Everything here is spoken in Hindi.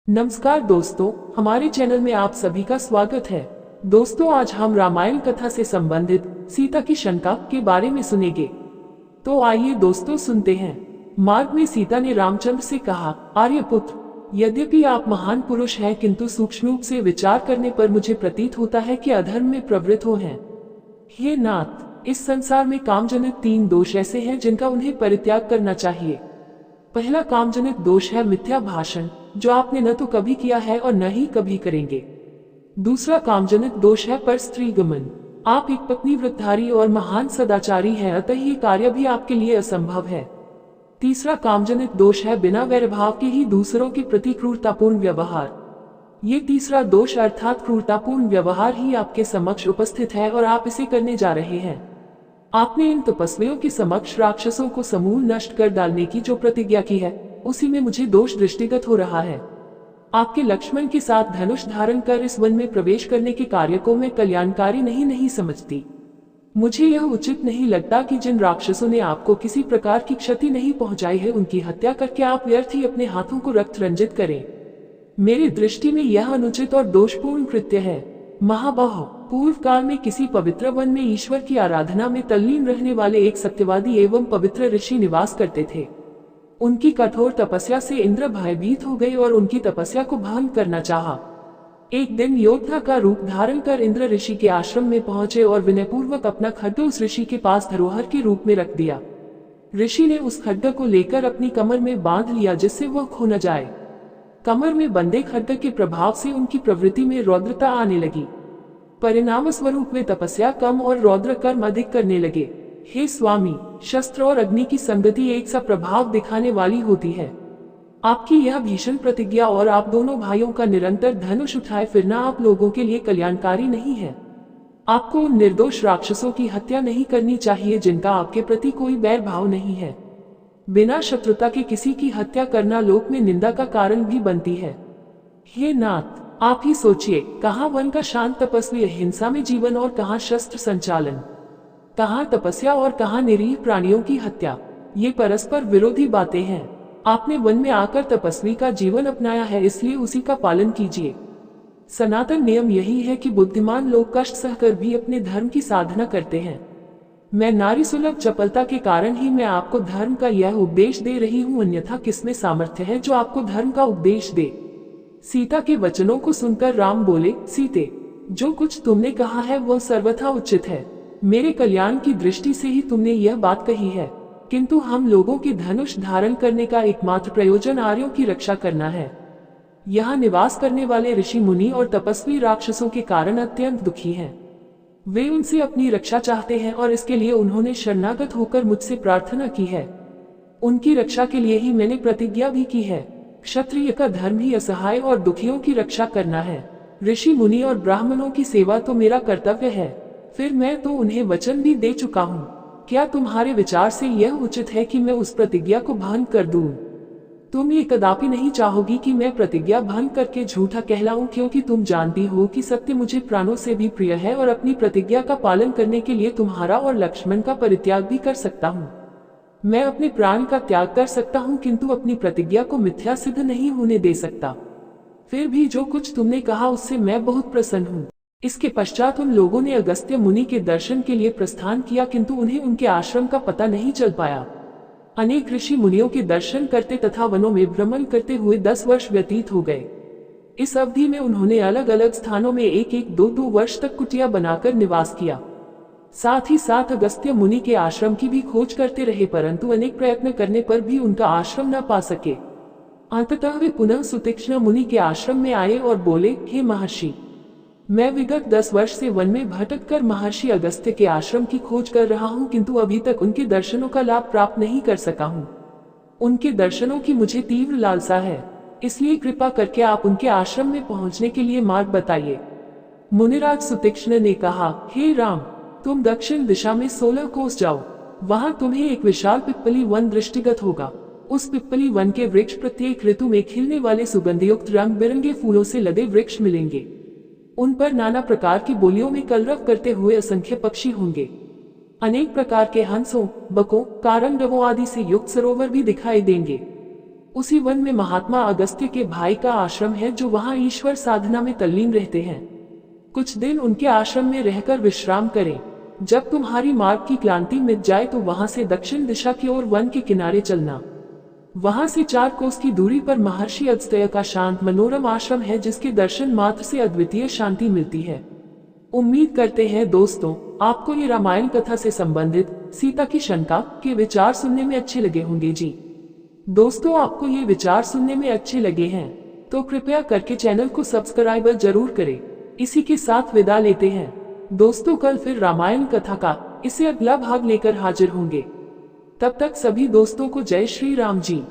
नमस्कार दोस्तों, हमारे चैनल में आप सभी का स्वागत है। दोस्तों, आज हम रामायण कथा से संबंधित सीता की शंका के बारे में सुनेंगे। तो आइए दोस्तों सुनते हैं। मार्ग में सीता ने रामचंद्र से कहा, आर्यपुत्र, यद्यपि आप महान पुरुष हैं, किंतु सूक्ष्म रूप से विचार करने पर मुझे प्रतीत होता है कि अधर्म में प्रवृत्त हो हैं। हे नाथ, इस संसार में कामजनित 3 दोष ऐसे हैं जिनका उन्हें परित्याग करना चाहिए। पहला कामजनित दोष है मिथ्या भाषण, जो आपने न तो कभी किया है और न ही कभी करेंगे। दूसरा कामजनित दोष है पर स्त्री गमन। आप एक पत्नी व्रतधारी और महान सदाचारी हैं, अतः ये कार्य भी आपके लिए असंभव है। तीसरा कामजनित दोष है बिना वैरभाव के ही दूसरों के प्रति क्रूरतापूर्ण व्यवहार। ये तीसरा दोष अर्थात क्रूरतापूर्ण व्यवहार ही आपके समक्ष उपस्थित है और आप इसे करने जा रहे हैं। आपने इन तपस्वियों के समक्ष राक्षसों को समूल नष्ट कर डालने की जो प्रतिज्ञा की है, उसी में मुझे दोष दृष्टिगत हो रहा है। आपके लक्ष्मण के साथ धनुष धारण कर इस वन में प्रवेश करने के कार्य को मैं कल्याणकारी नहीं समझती। मुझे यह उचित नहीं लगता कि जिन राक्षसों ने आपको किसी प्रकार की क्षति नहीं पहुंचाई है, उनकी हत्या करके आप व्यर्थ ही अपने हाथों को रक्त रंजित करें। मेरी दृष्टि में यह अनुचित और दोषपूर्ण कृत्य है। महाबाहो, पूर्व काल में किसी पवित्र वन में ईश्वर की आराधना में तल्लीन रहने वाले एक सत्यवादी एवं पवित्र ऋषि निवास करते थे। उनकी कठोर तपस्या से इंद्र भयभीत हो गए और उनकी तपस्या को भंग करना चाहा। एक दिन योद्धा का रूप धारण कर इंद्र ऋषि के आश्रम में पहुंचे और विनयपूर्वक अपना खड्ग उस ऋषि के पास धरोहर के रूप में रख दिया। ऋषि ने उस खड्ग को लेकर अपनी कमर में बांध लिया, जिससे वह खो न जाए। कमर में बंधे खड्ग के प्रभाव से उनकी प्रवृत्ति में रौद्रता आने लगी। परिणाम स्वरूप वे तपस्या कम और रौद्र कर्म अधिक करने लगे। हे स्वामी, शस्त्र और अग्नि की संगति एक सा प्रभाव दिखाने वाली होती है। आपकी यह भीषण प्रतिज्ञा और आप दोनों भाइयों का निरंतर धनुष उठाए फिरना आप लोगों के लिए कल्याणकारी नहीं है। आपको उन निर्दोष राक्षसों की हत्या नहीं करनी चाहिए जिनका आपके प्रति कोई बैर भाव नहीं है। बिना शत्रुता के किसी की हत्या करना लोक में निंदा का कारण भी बनती है। हे नाथ, आप ही सोचिए, कहाँ वन का शांत तपस्वी हिंसा में जीवन और कहाँ शस्त्र संचालन, कहाँ तपस्या और कहाँ निरीह प्राणियों की हत्या। ये परस्पर विरोधी बातें हैं। आपने वन में आकर तपस्वी का जीवन अपनाया है, इसलिए उसी का पालन कीजिए। सनातन नियम यही है कि बुद्धिमान लोग कष्ट सहकर भी अपने धर्म की साधना करते हैं। मैं नारी सुलभ चपलता के कारण ही मैं आपको धर्म का यह उपदेश दे रही हूँ, अन्यथा किसमें सामर्थ्य है जो आपको धर्म का उपदेश दे। सीता के वचनों को सुनकर राम बोले, सीते, जो कुछ तुमने कहा है वह सर्वथा उचित है। मेरे कल्याण की दृष्टि से ही तुमने यह बात कही है, किंतु हम लोगों के धनुष धारण करने का एकमात्र प्रयोजन आर्यों की रक्षा करना है। यहाँ निवास करने वाले ऋषि मुनि और तपस्वी राक्षसों के कारण अत्यंत दुखी हैं। वे उनसे अपनी रक्षा चाहते हैं और इसके लिए उन्होंने शरणागत होकर मुझसे प्रार्थना की है। उनकी रक्षा के लिए ही मैंने प्रतिज्ञा भी की है। क्षत्रिय का धर्म ही असहाय और दुखियों की रक्षा करना है। ऋषि मुनि और ब्राह्मणों की सेवा तो मेरा कर्तव्य है, फिर मैं तो उन्हें वचन भी दे चुका हूँ। क्या तुम्हारे विचार से यह उचित है कि मैं उस प्रतिज्ञा को भंग कर दूं? तुम ये कदापि नहीं चाहोगी कि मैं प्रतिज्ञा भंग करके झूठा कहलाऊं, क्योंकि तुम जानती हो कि सत्य मुझे प्राणों से भी प्रिय है और अपनी प्रतिज्ञा का पालन करने के लिए तुम्हारा और लक्ष्मण का परित्याग भी कर सकता हूँ। मैं अपने प्राण का त्याग कर सकता हूँ, किंतु अपनी प्रतिज्ञा को मिथ्या सिद्ध नहीं होने दे सकता। फिर भी जो कुछ तुमने कहा उससे मैं बहुत प्रसन्न हूँ। इसके पश्चात उन लोगों ने अगस्त्य मुनि के दर्शन के लिए प्रस्थान किया, किंतु उन्हें उनके आश्रम का पता नहीं चल पाया। अनेक ऋषि मुनियों के दर्शन करते तथा वनों में भ्रमण करते हुए 10 वर्ष व्यतीत हो गए। इस अवधि में उन्होंने अलग अलग स्थानों में 1-2 वर्ष तक कुटिया बनाकर निवास किया। साथ ही साथ अगस्त्य मुनि के आश्रम की भी खोज करते रहे, परंतु अनेक प्रयत्न करने पर भी उनका आश्रम न पा सके। अंततः वे पुनः सुतीक्ष्ण मुनि के आश्रम में आए और बोले, हे महर्षि, मैं विगत 10 वर्ष से वन में भटक कर महर्षि अगस्त्य के आश्रम की खोज कर रहा हूँ, किंतु अभी तक उनके दर्शनों का लाभ प्राप्त नहीं कर सका हूँ। उनके दर्शनों की मुझे तीव्र लालसा है, इसलिए कृपा करके आप उनके आश्रम में पहुँचने के लिए मार्ग बताइए। मुनिराज सुतीक्ष्ण ने कहा, हे राम, तुम दक्षिण दिशा में 16 कोस जाओ। वहां तुम्हें एक विशाल पिप्पली वन दृष्टिगत होगा। उस पिप्पली वन के वृक्ष प्रत्येक ऋतु में खिलने वाले सुगंधयुक्त रंग बिरंगे फूलों से लदे वृक्ष मिलेंगे। उन पर नाना प्रकार की बोलियों में कलरव करते हुए असंख्य पक्षी होंगे। अनेक प्रकार के हंसों, बकों, कारंडवों आदि से युक्त सरोवर भी दिखाई देंगे। उसी वन में महात्मा अगस्त्य के भाई का आश्रम है, जो वहां ईश्वर साधना में तल्लीन रहते हैं। कुछ दिन उनके आश्रम में रहकर विश्राम करें। जब तुम्हारी मार्ग की क्लांति मिट जाए तो वहां से दक्षिण दिशा की ओर वन के किनारे चलना। वहां से 4 कोस की दूरी पर महर्षि अगस्त्य का शांत मनोरम आश्रम है, जिसके दर्शन मात्र से अद्वितीय शांति मिलती है। उम्मीद करते हैं दोस्तों, आपको ये रामायण कथा से संबंधित सीता की शंका के विचार सुनने में अच्छे लगे होंगे जी। दोस्तों, आपको ये विचार सुनने में अच्छे लगे हैं तो कृपया करके चैनल को सब्सक्राइब जरूर करें। इसी के साथ विदा लेते हैं दोस्तों, कल फिर रामायण कथा का इससे अगला भाग लेकर हाजिर होंगे। तब तक सभी दोस्तों को जय श्री राम जी।